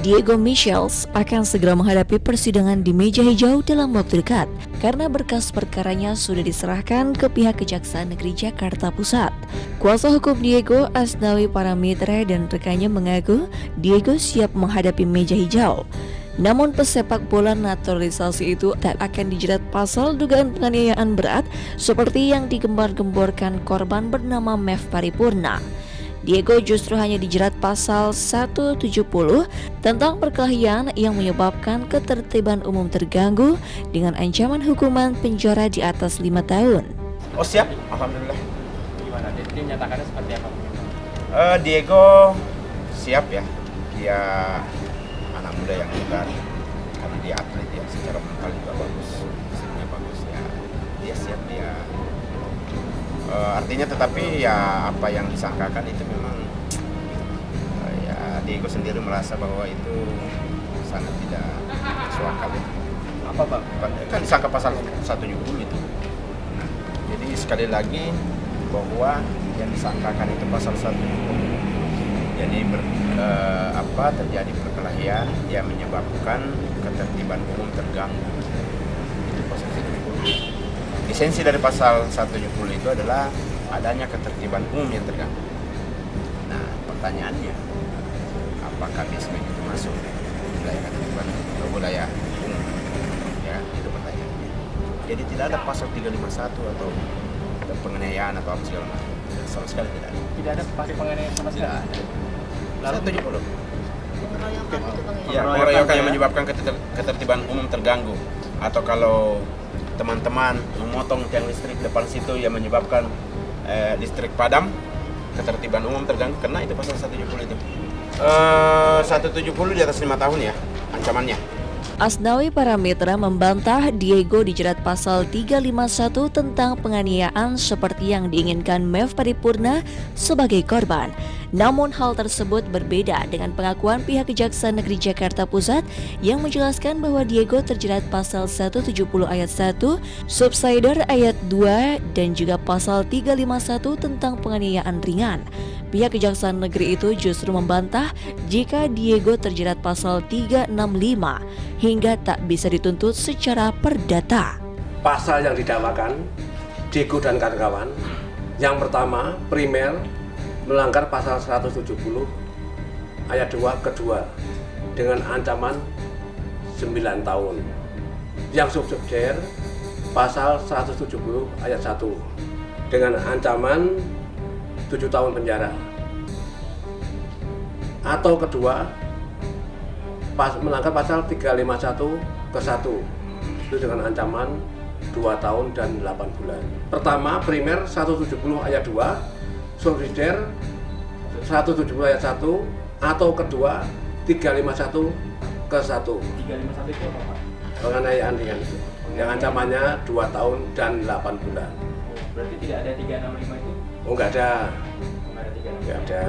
Diego Michels akan segera menghadapi persidangan di meja hijau dalam waktu dekat karena berkas perkaranya sudah diserahkan ke pihak Kejaksaan Negeri Jakarta Pusat. Kuasa hukum Diego, Asnawi Paramitra dan rekannya mengaku Diego siap menghadapi meja hijau. Namun pesepak bola naturalisasi itu tak akan dijerat pasal dugaan penganiayaan berat seperti yang digembar-gemborkan korban bernama Mev Paripurna. Diego justru hanya dijerat pasal 170 tentang perkelahian yang menyebabkan ketertiban umum terganggu dengan ancaman hukuman penjara di atas 5 tahun. Oh siap, alhamdulillah. Gimana? Jadi menyatakannya seperti apa? Diego siap ya. Dia anak muda yang bugar karena dia atlet ya, secara mental juga bagus, fisiknya bagus ya. Dia siap dia. Artinya tetapi ya apa yang disangkakan itu memang ya Diego sendiri merasa bahwa itu sangat tidak masuk akal ya. Apa Bang? Kan disangka pasal 170 itu. Jadi sekali lagi bahwa yang disangkakan itu pasal 170. Jadi terjadi perkelahian yang menyebabkan ketertiban umum terganggu. Itu pasal 170. Esensi dari pasal 170 itu adalah adanya ketertiban umum yang terganggu. Nah, pertanyaannya, apakah basement itu masuk wilayah ketertiban atau wilayah umum? Ya, itu pertanyaannya. Jadi tidak ada pasal 351 atau penganiayaan atau apa segala macam. Sama sekali tidak ada. Tidak ada pasal penganiayaan sama sekali. Tidak ada. Lalu 170. Pengeroyokan itu Bang Ya, pengeroyokan yang menyebabkan ketertiban umum terganggu. Atau kalau teman-teman memotong tiang listrik depan situ yang menyebabkan listrik padam, ketertiban umum terganggu, karena itu pasal 170 itu. 170 di atas 5 tahun ya ancamannya. Asnawi Paramitra membantah Diego dijerat pasal 351 tentang penganiayaan seperti yang diinginkan Mev Paripurna sebagai korban. Namun hal tersebut berbeda dengan pengakuan pihak Kejaksaan Negeri Jakarta Pusat yang menjelaskan bahwa Diego terjerat pasal 170 ayat 1, subsider ayat 2 dan juga pasal 351 tentang penganiayaan ringan. Pihak Kejaksaan Negeri itu justru membantah jika Diego terjerat pasal 365 hingga tak bisa dituntut secara perdata. Pasal yang didakwakan Diego dan kawan-kawan, yang pertama primer melanggar pasal 170 ayat 2 kedua dengan ancaman 9 tahun. Yang subsidiar pasal 170 ayat 1 dengan ancaman 7 tahun penjara. Atau kedua, melanggar pasal 351 ke 1 itu dengan ancaman 2 tahun dan 8 bulan. Pertama, primer 170 ayat 2, subsidiar 170 ayat 1, atau kedua 351 ke 1. 351 itu apa Pak? Penganiayaan ringan itu. Yang ancamannya 2 tahun dan 8 bulan. Berarti tidak ada 365 itu? Oh, enggak ada. Enggak ada 365. Enggak ada.